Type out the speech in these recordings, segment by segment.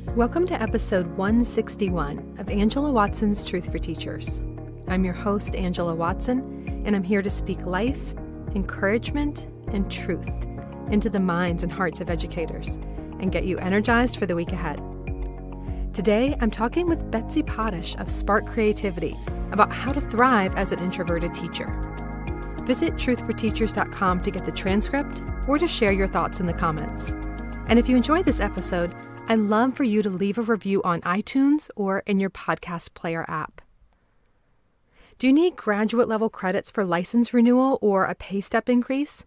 Welcome to episode 161 of Angela Watson's Truth for Teachers. I'm your host, Angela Watson, and I'm here to speak life, encouragement, and truth into the minds and hearts of educators and get you energized for the week ahead. Today, I'm talking with Betsy Potash of Spark Creativity about how to thrive as an introverted teacher. Visit truthforteachers.com to get the transcript or to share your thoughts in the comments. And if you enjoyed this episode, I'd love for you to leave a review on iTunes or in your podcast player app. Do you need graduate level credits for license renewal or a pay step increase?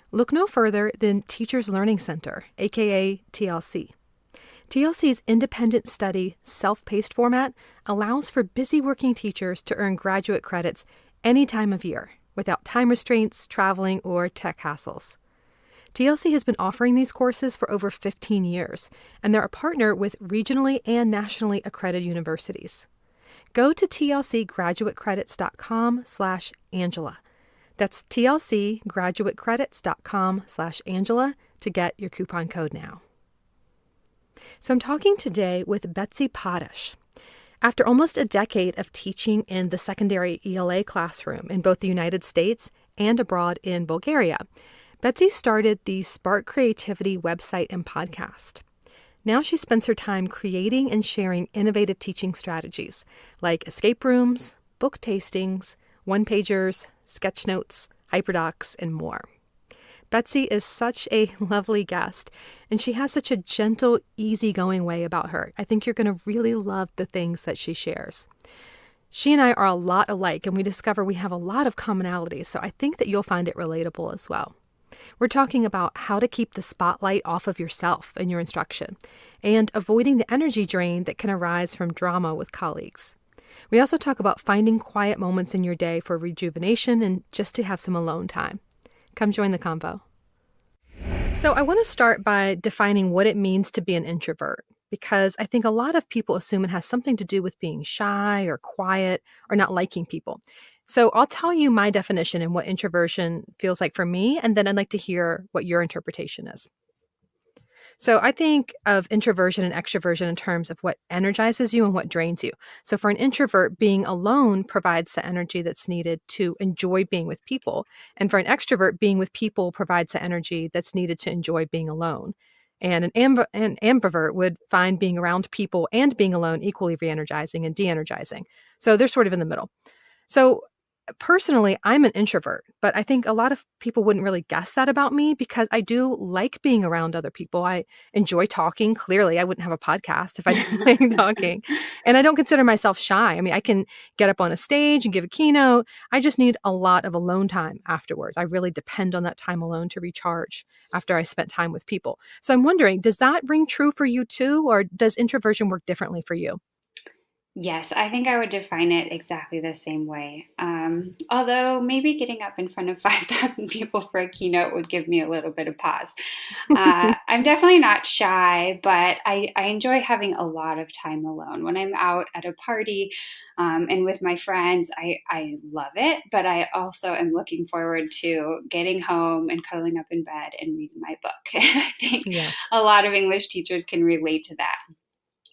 Look no further than Teachers Learning Center, aka TLC. TLC's independent study, self-paced format allows for busy working teachers to earn graduate credits any time of year without time restraints, traveling, or tech hassles. TLC has been offering these courses for over 15 years, and they're a partner with regionally and nationally accredited universities. Go to tlcgraduatecredits.com/Angela. That's tlcgraduatecredits.com/Angela to get your coupon code now. So I'm talking today with Betsy Potash. After almost a decade of teaching in the secondary ELA classroom in both the United States and abroad in Bulgaria, Betsy started the Spark Creativity website and podcast. Now she spends her time creating and sharing innovative teaching strategies like escape rooms, book tastings, one-pagers, sketch notes, hyperdocs, and more. Betsy is such a lovely guest, and she has such a gentle, easygoing way about her. I think you're going to really love the things that she shares. She and I are a lot alike, and we discover we have a lot of commonalities, so I think that you'll find it relatable as well. We're talking about how to keep the spotlight off of yourself in your instruction and avoiding the energy drain that can arise from drama with colleagues. We also talk about finding quiet moments in your day for rejuvenation and just to have some alone time. Come join the convo. So I want to start by defining what it means to be an introvert, because I think a lot of people assume it has something to do with being shy or quiet or not liking people. So I'll tell you my definition and what introversion feels like for me, and then I'd like to hear what your interpretation is. So I think of introversion and extroversion in terms of what energizes you and what drains you. So for an introvert, being alone provides the energy that's needed to enjoy being with people. And for an extrovert, being with people provides the energy that's needed to enjoy being alone. And an ambivert would find being around people and being alone equally re-energizing and de-energizing. So they're sort of in the middle. So personally, I'm an introvert, but I think a lot of people wouldn't really guess that about me because I do like being around other people. I enjoy talking. Clearly, I wouldn't have a podcast if I didn't like talking. And I don't consider myself shy. I mean, I can get up on a stage and give a keynote. I just need a lot of alone time afterwards. I really depend on that time alone to recharge after I spent time with people. So I'm wondering, does that ring true for you too, or does introversion work differently for you? Yes, I think I would define it exactly the same way. Although maybe getting up in front of 5,000 people for a keynote would give me a little bit of pause. I'm definitely not shy, but I enjoy having a lot of time alone. When I'm out at a party and with my friends, I love it, but I also am looking forward to getting home and cuddling up in bed and reading my book. I think Yes. a lot of English teachers can relate to that.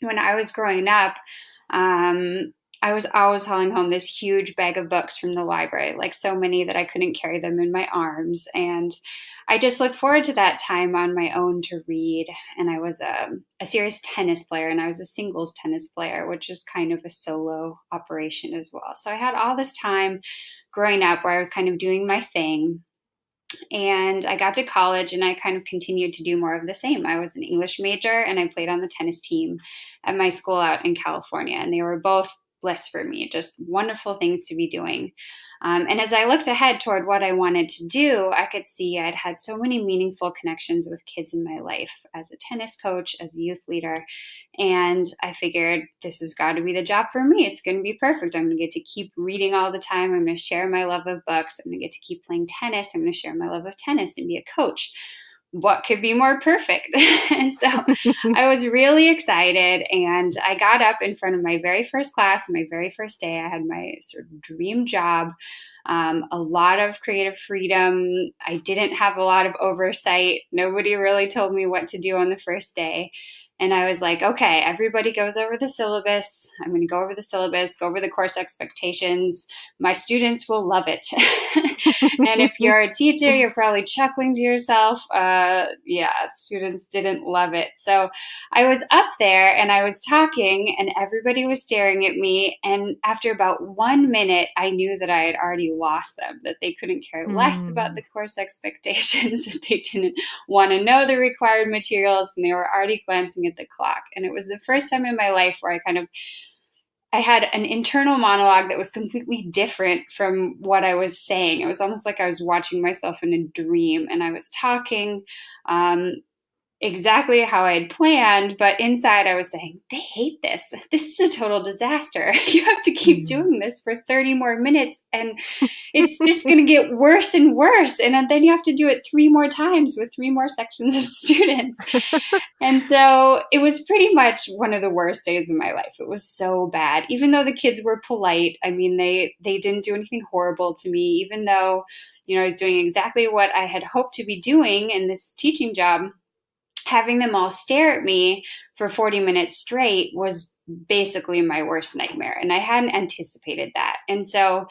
When I was growing up, I was always hauling home this huge bag of books from the library, like so many that I couldn't carry them in my arms. And I just look forward to that time on my own to read. And I was a serious tennis player, and I was a singles tennis player, which is kind of a solo operation as well. So I had all this time growing up where I was kind of doing my thing. And I got to college and I kind of continued to do more of the same. I was an English major and I played on the tennis team at my school out in California. And they were both bliss for me, just wonderful things to be doing. And as I looked ahead toward what I wanted to do, I could see I'd had so many meaningful connections with kids in my life as a tennis coach, as a youth leader. And I figured this has got to be the job for me. It's going to be perfect. I'm going to get to keep reading all the time. I'm going to share my love of books. I'm going to get to keep playing tennis. I'm going to share my love of tennis and be a coach. What could be more perfect? And so I was really excited, and I got up in front of my very first class, my very first day. I had my sort of dream job, a lot of creative freedom. I didn't have a lot of oversight. Nobody really told me what to do on the first day. And I was like, okay, everybody goes over the syllabus. I'm going to go over the syllabus, go over the course expectations. My students will love it. And if you're a teacher, you're probably chuckling to yourself. Yeah, students didn't love it. So I was up there and I was talking and everybody was staring at me. And after about 1 minute, I knew that I had already lost them, that they couldn't care less about the course expectations, that they didn't want to know the required materials, and they were already glancing at the clock. And it was the first time in my life where I had an internal monologue that was completely different from what I was saying. It was almost like I was watching myself in a dream, and I was talking exactly how I had planned, but inside I was saying, they hate this. This is a total disaster. You have to keep doing this for 30 more minutes, and it's just going to get worse and worse. And then you have to do it 3 more times with 3 more sections of students. And so it was pretty much one of the worst days of my life. It was so bad. Even though the kids were polite, I mean, they didn't do anything horrible to me, even though, I was doing exactly what I had hoped to be doing in this teaching job. Having them all stare at me for 40 minutes straight was basically my worst nightmare. And I hadn't anticipated that. And so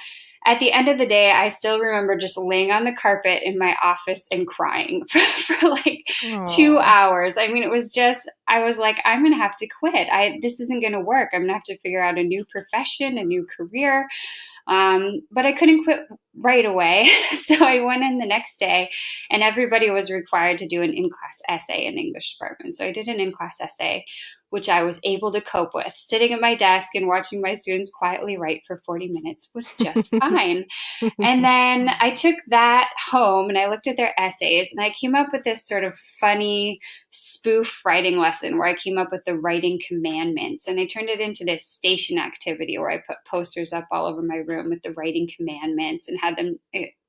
at the end of the day, I still remember just laying on the carpet in my office and crying for like Aww. 2 hours. I mean, it was just, I was like, I'm going to have to quit. This isn't going to work. I'm going to have to figure out a new profession, a new career. But I couldn't quit right away. So I went in the next day and everybody was required to do an in-class essay in the English department. So I did an in-class essay, which I was able to cope with. Sitting at my desk and watching my students quietly write for 40 minutes was just fine. And then I took that home and I looked at their essays and I came up with this sort of funny spoof writing lesson where I came up with the writing commandments, and I turned it into this station activity where I put posters up all over my room with the writing commandments and had them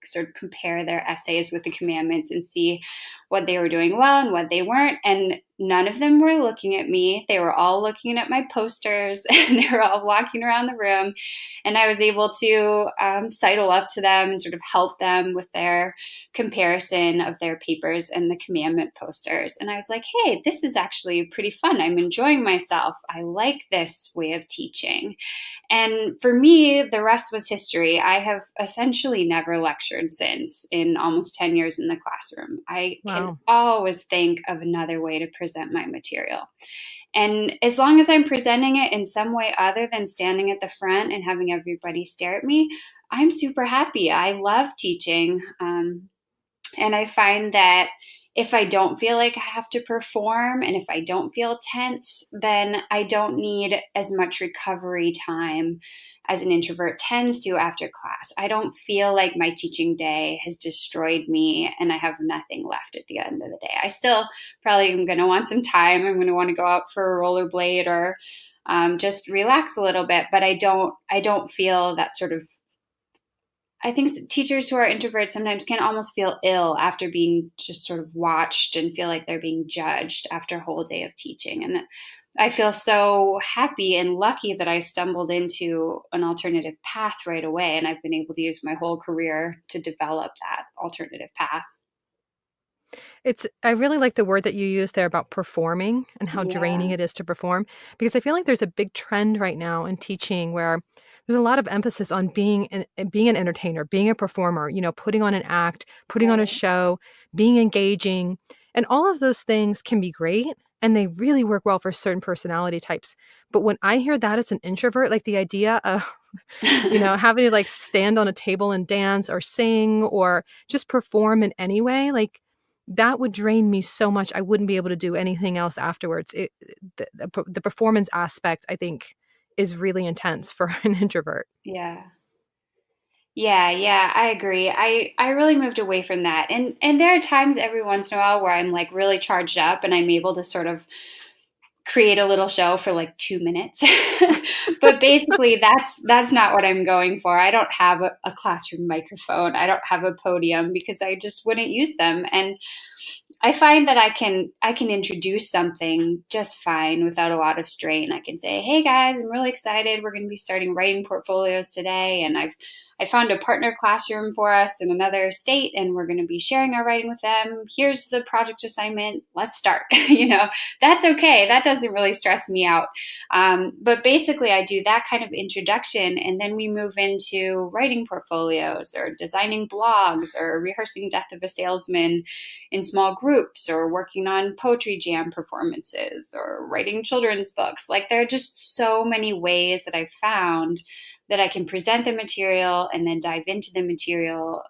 sort of compare their essays with the commandments and see what they were doing well and what they weren't. And none of them were looking at me. They were all looking at my posters and they were all walking around the room. And I was able to sidle up to them and sort of help them with their comparison of their papers and the commandment posters. And I was like, hey, this is actually pretty fun. I'm enjoying myself. I like this way of teaching. And for me, the rest was history. I have essentially never lectured since, in almost 10 years in the classroom. I can always think of another way to present my material. And as long as I'm presenting it in some way other than standing at the front and having everybody stare at me, I'm super happy. I love teaching. And I find that if I don't feel like I have to perform and if I don't feel tense, then I don't need as much recovery time as an introvert tends to after class. I don't feel like my teaching day has destroyed me and I have nothing left at the end of the day. I still probably am going to want some time. I'm going to want to go out for a rollerblade or just relax a little bit, but I don't feel that sort of. I think teachers who are introverts sometimes can almost feel ill after being just sort of watched and feel like they're being judged after a whole day of teaching. And I feel so happy and lucky that I stumbled into an alternative path right away. And I've been able to use my whole career to develop that alternative path. I really like the word that you used there about performing and how draining it is to perform, because I feel like there's a big trend right now in teaching where there's a lot of emphasis on being an entertainer, being a performer, putting on an act, putting on a show, being engaging. And all of those things can be great and they really work well for certain personality types. But when I hear that as an introvert, like the idea of, having to like stand on a table and dance or sing or just perform in any way, like that would drain me so much. I wouldn't be able to do anything else afterwards. The performance aspect, I think, is really intense for an introvert. Yeah, I agree. I really moved away from that. And there are times every once in a while where I'm like really charged up and I'm able to sort of create a little show for like 2 minutes. But basically that's not what I'm going for. I don't have a classroom microphone. I don't have a podium because I just wouldn't use them. And I find that I can introduce something just fine without a lot of strain. I can say, "Hey guys, I'm really excited. We're going to be starting writing portfolios today, and I found a partner classroom for us in another state, and we're going to be sharing our writing with them. Here's the project assignment. Let's start. That's okay. That doesn't really stress me out. But basically, I do that kind of introduction, and then we move into writing portfolios or designing blogs or rehearsing Death of a Salesman in small groups or working on poetry jam performances or writing children's books. Like, there are just so many ways that I've found that I can present the material and then dive into the material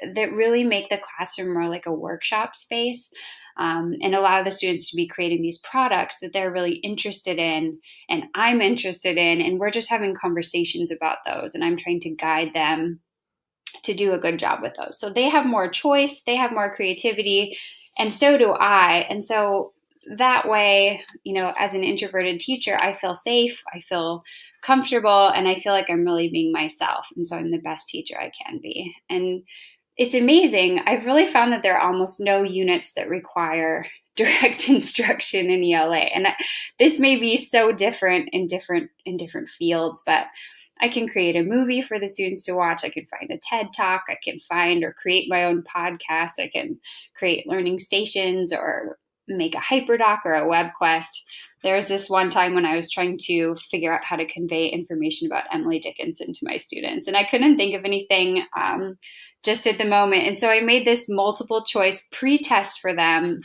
that really make the classroom more like a workshop space, and allow the students to be creating these products that they're really interested in and I'm interested in. And we're just having conversations about those. And I'm trying to guide them to do a good job with those. So they have more choice, they have more creativity, and so do I. And so that way, as an introverted teacher, I feel safe, I feel comfortable, and I feel like I'm really being myself. And so I'm the best teacher I can be. And it's amazing. I've really found that there are almost no units that require direct instruction in ELA. And this may be so different in different fields, but I can create a movie for the students to watch. I can find a TED Talk. I can find or create my own podcast. I can create learning stations or make a hyperdoc or a web quest. There was this one time when I was trying to figure out how to convey information about Emily Dickinson to my students, and I couldn't think of anything just at the moment. And so I made this multiple choice pre-test for them.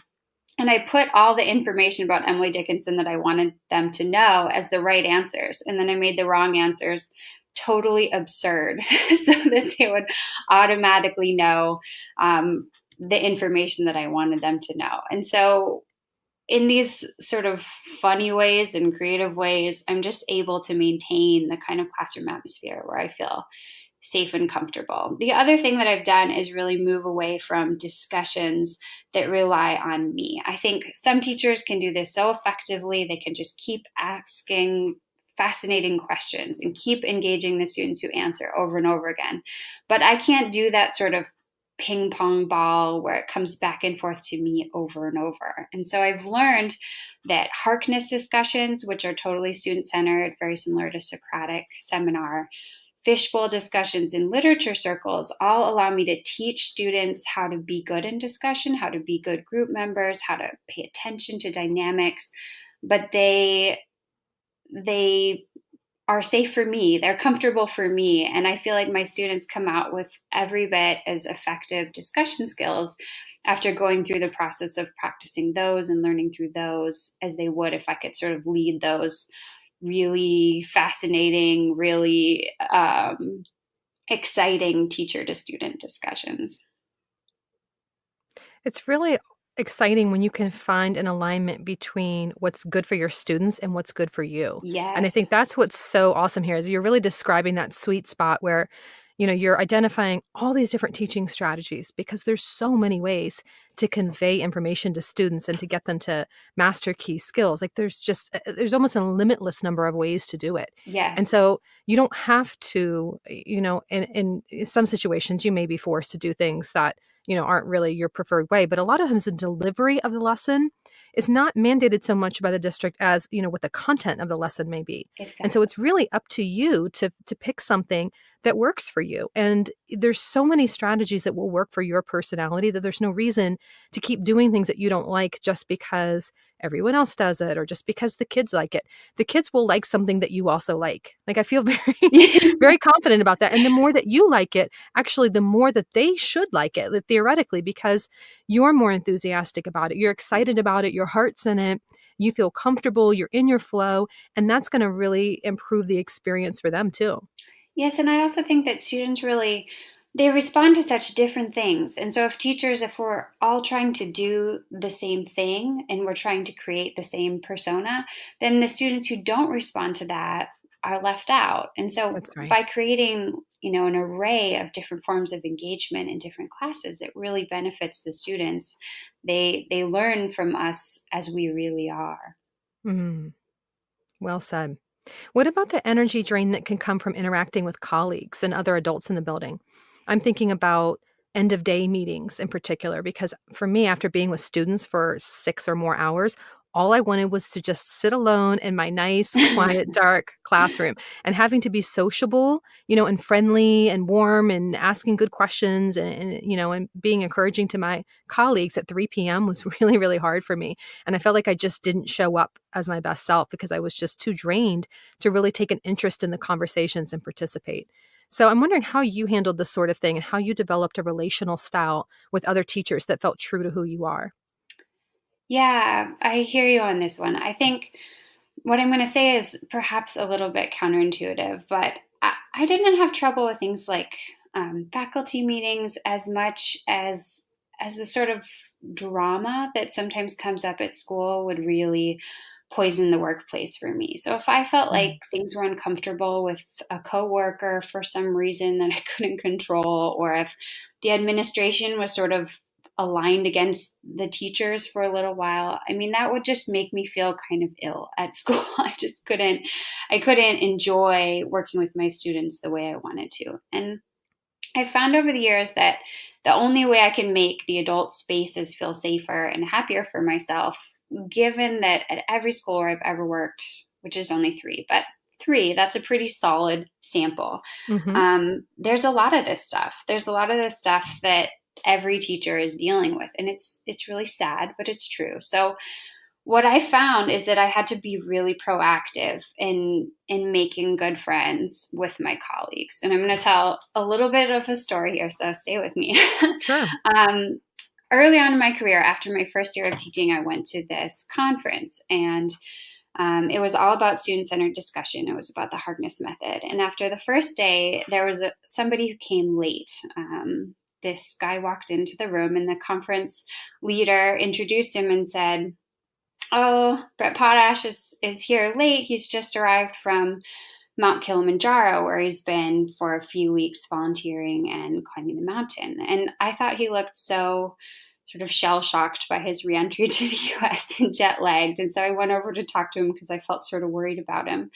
And I put all the information about Emily Dickinson that I wanted them to know as the right answers. And then I made the wrong answers totally absurd so that they would automatically know the information that I wanted them to know. And so in these sort of funny ways and creative ways, I'm just able to maintain the kind of classroom atmosphere where I feel safe and comfortable. The other thing that I've done is really move away from discussions that rely on me. I think some teachers can do this so effectively. They can just keep asking fascinating questions and keep engaging the students who answer over and over again. But I can't do that sort of ping pong ball where it comes back and forth to me over and over. And so I've learned that Harkness discussions, which are totally student-centered, very similar to Socratic seminar, fishbowl discussions in literature circles all allow me to teach students how to be good in discussion, how to be good group members, how to pay attention to dynamics, but they are safe for me. They're comfortable for me. And I feel like my students come out with every bit as effective discussion skills after going through the process of practicing those and learning through those as they would if I could sort of lead those really fascinating, really exciting teacher to student discussions. It's really exciting when you can find an alignment between what's good for your students and what's good for you. Yes. And I think that's what's so awesome here is you're really describing that sweet spot where, you're identifying all these different teaching strategies because there's so many ways to convey information to students and to get them to master key skills. Like there's almost a limitless number of ways to do it. Yes. And so you don't have to, in some situations you may be forced to do things that aren't really your preferred way. But a lot of times the delivery of the lesson is not mandated so much by the district as, what the content of the lesson may be. Exactly. And so it's really up to you to pick something that works for you. And there's so many strategies that will work for your personality that there's no reason to keep doing things that you don't like just because everyone else does it or just because the kids like it. The kids will like something that you also like. Like I feel very, very confident about that. And the more that you like it, actually, the more that they should like it, theoretically, because you're more enthusiastic about it. You're excited about it. Your heart's in it. You feel comfortable. You're in your flow. And that's going to really improve the experience for them too. Yes, and I also think that students really, they respond to such different things. And so if we're all trying to do the same thing and we're trying to create the same persona, then the students who don't respond to that are left out. And so by creating, an array of different forms of engagement in different classes, it really benefits the students. They learn from us as we really are. Mm-hmm. Well said. What about the energy drain that can come from interacting with colleagues and other adults in the building? I'm thinking about end of day meetings in particular, because for me, after being with students for 6 or more hours, all I wanted was to just sit alone in my nice, quiet, dark classroom. And having to be sociable, and friendly and warm and asking good questions and being encouraging to my colleagues at 3 p.m. was really, really hard for me. And I felt like I just didn't show up as my best self because I was just too drained to really take an interest in the conversations and participate. So I'm wondering how you handled this sort of thing and how you developed a relational style with other teachers that felt true to who you are. Yeah, I hear you on this one. I think what I'm going to say is perhaps a little bit counterintuitive, but I didn't have trouble with things like faculty meetings as much as the sort of drama that sometimes comes up at school would really poison the workplace for me. So if I felt like things were uncomfortable with a coworker for some reason that I couldn't control, or if the administration was sort of aligned against the teachers for a little while, I mean, that would just make me feel kind of ill at school. I couldn't enjoy working with my students the way I wanted to. And I found over the years that the only way I can make the adult spaces feel safer and happier for myself, given that at every school where I've ever worked, which is only three, but three, that's a pretty solid sample. Mm-hmm. There's a lot of this stuff. There's a lot of this stuff that every teacher is dealing with, and it's really sad, but it's true. So what I found is that I had to be really proactive in making good friends with my colleagues. And I'm going to tell a little bit of a story here, so stay with me. Sure. Early on in my career, after my first year of teaching, I went to this conference, and it was all about student-centered discussion. It was about the Harkness method. And after the first day, there was somebody who came late. This guy walked into the room, and the conference leader introduced him and said, "Oh, Brett Potash is here late. He's just arrived from Mount Kilimanjaro, where he's been for a few weeks volunteering and climbing the mountain." And I thought he looked so sort of shell-shocked by his reentry to the US and jet-lagged. And so I went over to talk to him because I felt sort of worried about him.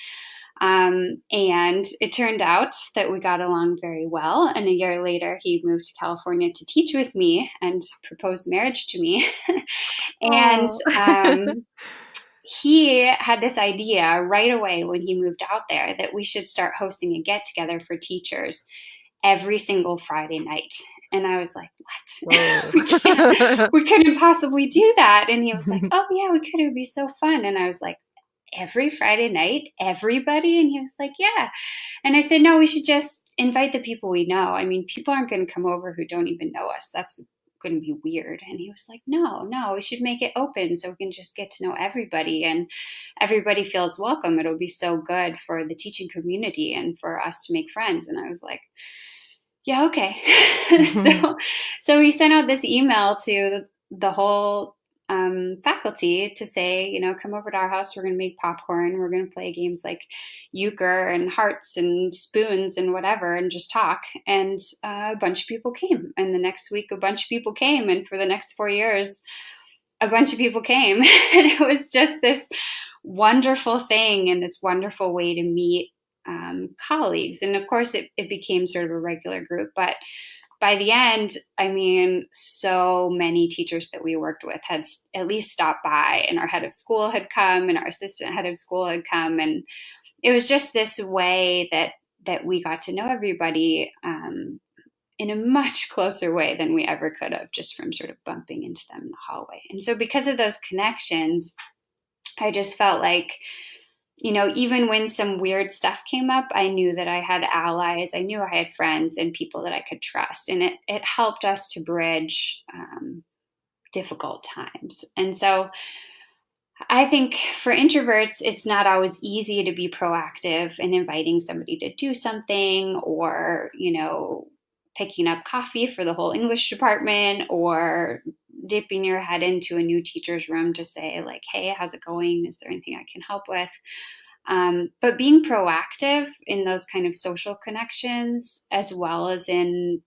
And it turned out that we got along very well. And a year later, he moved to California to teach with me and proposed marriage to me. And he had this idea right away when he moved out there that we should start hosting a get together for teachers every single Friday night. And I was like, what? we couldn't possibly do that. And he was like, oh yeah, we could. It would be so fun. And I was like, every Friday night, everybody? And he was like, yeah. And I said, no, we should just invite the people we know. I mean, people aren't going to come over who don't even know us. That's going to be weird. And he was like, no, we should make it open so we can just get to know everybody and everybody feels welcome. It'll be so good for the teaching community and for us to make friends. And I was like, yeah, okay. So we sent out this email to the whole faculty to say, come over to our house. We're going to make popcorn. We're going to play games like euchre and hearts and spoons and whatever, and just talk. And a bunch of people came. And the next week, a bunch of people came. And for the next 4 years, a bunch of people came. And it was just this wonderful thing and this wonderful way to meet colleagues. And of course, it became sort of a regular group. But by the end, I mean, so many teachers that we worked with had at least stopped by, and our head of school had come, and our assistant head of school had come. And it was just this way that we got to know everybody in a much closer way than we ever could have, just from sort of bumping into them in the hallway. And so because of those connections, I just felt like, even when some weird stuff came up, I knew that I had allies. I knew I had friends and people that I could trust. And it helped us to bridge difficult times. And so I think for introverts, it's not always easy to be proactive in inviting somebody to do something, or, picking up coffee for the whole English department, or dipping your head into a new teacher's room to say like, hey, how's it going? Is there anything I can help with? But being proactive in those kind of social connections, as well as in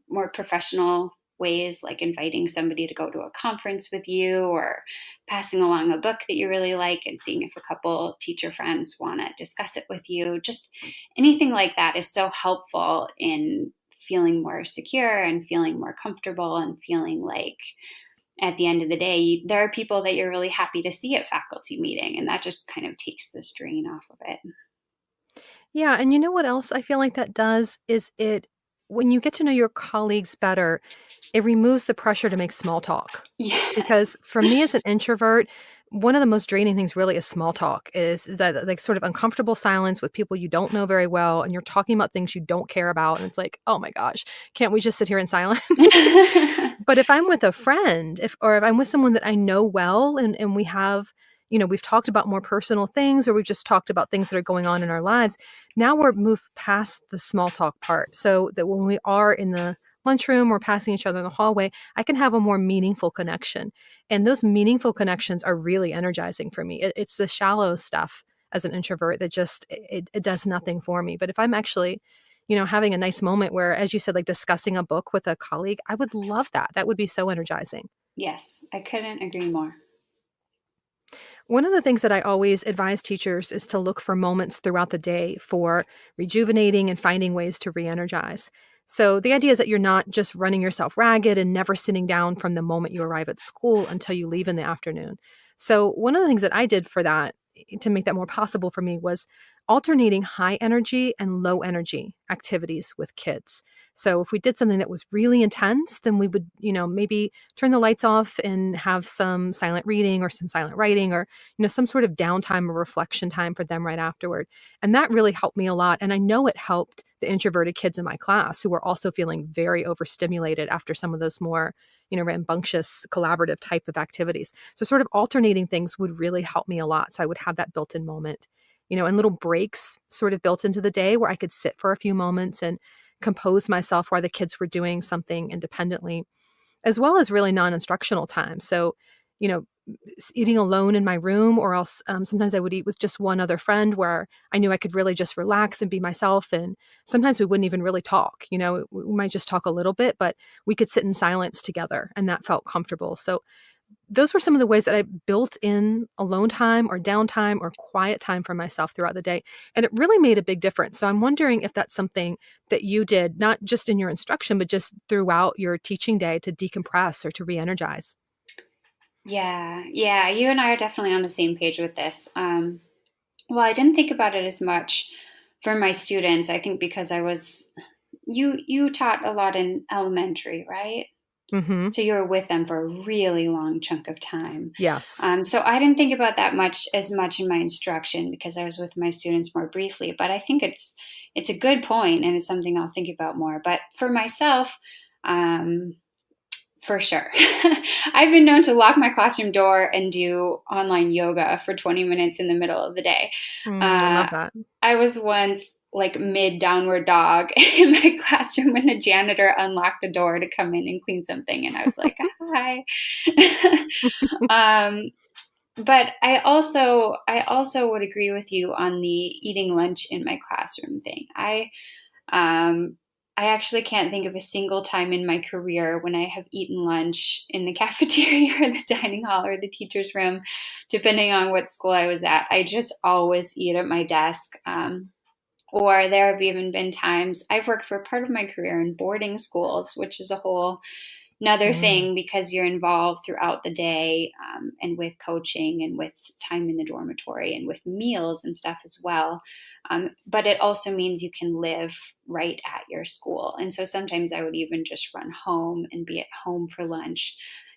more professional ways, like inviting somebody to go to a conference with you, or passing along a book that you really like and seeing if a couple teacher friends want to discuss it with you. Just anything like that is so helpful in feeling more secure and feeling more comfortable and feeling like at the end of the day, there are people that you're really happy to see at faculty meeting, and that just kind of takes the strain off of it. Yeah, and you know what else I feel like that does is when you get to know your colleagues better, it removes the pressure to make small talk. Because Yes. for me as an introvert, one of the most draining things really is small talk, is that like sort of uncomfortable silence with people you don't know very well, and you're talking about things you don't care about, and it's like, oh my gosh, can't we just sit here in silence? But if I'm with a friend, if I'm with someone that I know well, and we have, we've talked about more personal things, or we've just talked about things that are going on in our lives, now we're moved past the small talk part, so that when we are in the lunchroom or passing each other in the hallway, I can have a more meaningful connection. And those meaningful connections are really energizing for me. It's the shallow stuff as an introvert that just it does nothing for me. But if I'm actually, having a nice moment where, as you said, like discussing a book with a colleague, I would love that. That would be so energizing. Yes, I couldn't agree more. One of the things that I always advise teachers is to look for moments throughout the day for rejuvenating and finding ways to re-energize. So the idea is that you're not just running yourself ragged and never sitting down from the moment you arrive at school until you leave in the afternoon. So one of the things that I did for that, to make that more possible for me, was alternating high energy and low energy activities with kids. So if we did something that was really intense, then we would, maybe turn the lights off and have some silent reading or some silent writing, or some sort of downtime or reflection time for them right afterward. And that really helped me a lot. And I know it helped the introverted kids in my class who were also feeling very overstimulated after some of those more, rambunctious collaborative type of activities. So sort of alternating things would really help me a lot. So I would have that built-in moment, and little breaks sort of built into the day where I could sit for a few moments and compose myself while the kids were doing something independently, as well as really non-instructional time. So, you know, eating alone in my room, or else sometimes I would eat with just one other friend where I knew I could really just relax and be myself. And sometimes we wouldn't even really talk. We might just talk a little bit, but we could sit in silence together, and that felt comfortable. So those were some of the ways that I built in alone time or downtime or quiet time for myself throughout the day. And it really made a big difference. So I'm wondering if that's something that you did, not just in your instruction, but just throughout your teaching day, to decompress or to re-energize. Yeah, yeah, you and I are definitely on the same page with this. Well, I didn't think about it as much for my students. I think because you taught a lot in elementary, right? Mm-hmm. So you were with them for a really long chunk of time. Yes. So I didn't think about that as much in my instruction because I was with my students more briefly. But I think it's a good point, and it's something I'll think about more. But for myself, um, for sure. I've been known to lock my classroom door and do online yoga for 20 minutes in the middle of the day. I love Uh, that. I was once like mid downward dog in my classroom when the janitor unlocked the door to come in and clean something. And I was like, hi. um, but I also would agree with you on the eating lunch in my classroom thing. Um, I actually can't think of a single time in my career when I have eaten lunch in the cafeteria or the dining hall or the teacher's room, depending on what school I was at. I just always eat at my desk. Or there have even been times I've worked for part of my career in boarding schools, which is a whole another Mm. thing because you're involved throughout the day, and with coaching and with time in the dormitory and with meals and stuff as well. But it also means you can live right at your school. And so sometimes I would even just run home and be at home for lunch.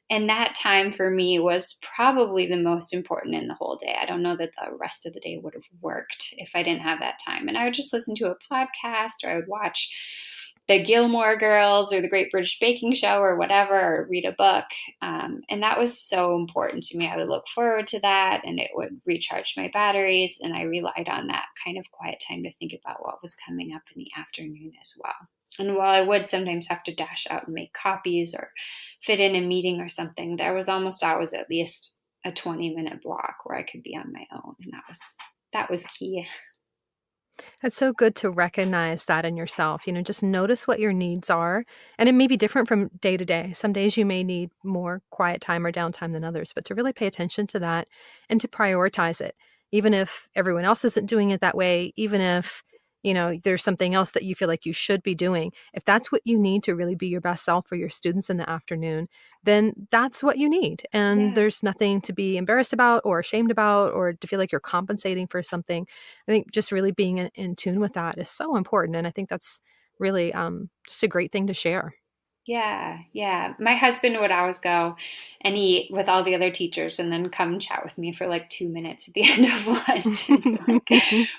And that time for me was probably the most important in the whole day. I don't know that the rest of the day would have worked if I didn't have that time. And I would just listen to a podcast, or I would watch the Gilmore Girls or the Great British Baking Show or whatever, or read a book. And that was so important to me. I would look forward to that, and it would recharge my batteries. And I relied on that kind of quiet time to think about what was coming up in the afternoon as well. And while I would sometimes have to dash out and make copies or fit in a meeting or something, there was almost always at least a 20-minute block where I could be on my own. And that was key. That's so good to recognize that in yourself. Just notice what your needs are. And it may be different from day to day. Some days you may need more quiet time or downtime than others, but to really pay attention to that and to prioritize it, even if everyone else isn't doing it that way, even if there's something else that you feel like you should be doing. If that's what you need to really be your best self for your students in the afternoon, then that's what you need. And Yeah. there's nothing to be embarrassed about or ashamed about or to feel like you're compensating for something. I think just really being in tune with that is so important. And I think that's really just a great thing to share. Yeah, yeah. My husband would always go and eat with all the other teachers and then come chat with me for like 2 minutes at the end of lunch and be like,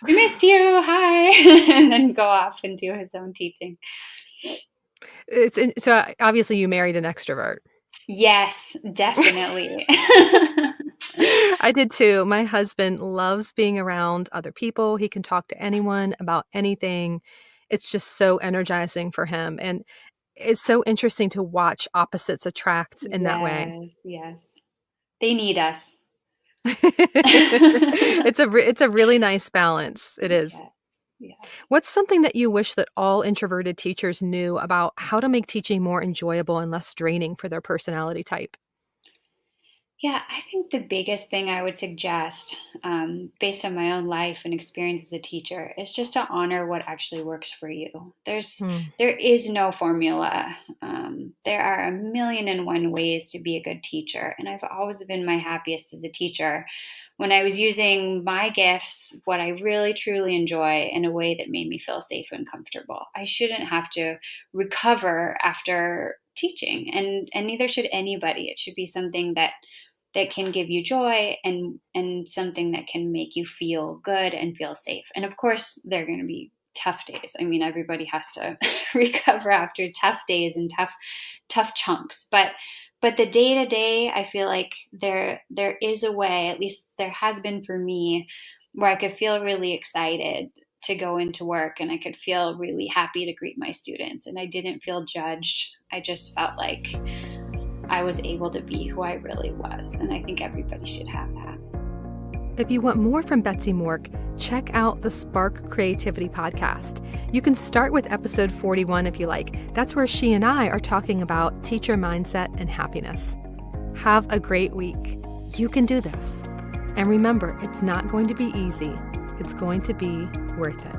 "We missed you. Hi." And then go off and do his own teaching. So obviously you married an extrovert. Yes, definitely. I did too. My husband loves being around other people. He can talk to anyone about anything. It's just so energizing for him. And it's so interesting to watch opposites attract in that way. Yes, yes. They need us. It's a really nice balance. It is. Yeah, yeah. What's something that you wish that all introverted teachers knew about how to make teaching more enjoyable and less draining for their personality type? Yeah, I think the biggest thing I would suggest, based on my own life and experience as a teacher, is just to honor what actually works for you. Hmm. There is no formula. There are a million and one ways to be a good teacher, and I've always been my happiest as a teacher when I was using my gifts, what I really truly enjoy, in a way that made me feel safe and comfortable. I shouldn't have to recover after teaching, and neither should anybody. It should be something that can give you joy and something that can make you feel good and feel safe. And of course, there are going to be tough days. I mean, everybody has to recover after tough days and tough chunks. But the day to day, I feel like there is a way, at least there has been for me, where I could feel really excited to go into work and I could feel really happy to greet my students. And I didn't feel judged. I just felt like I was able to be who I really was. And I think everybody should have that. If you want more from Betsy Mork, check out the Spark Creativity podcast. You can start with episode 41 if you like. That's where she and I are talking about teacher mindset and happiness. Have a great week. You can do this. And remember, it's not going to be easy. It's going to be worth it.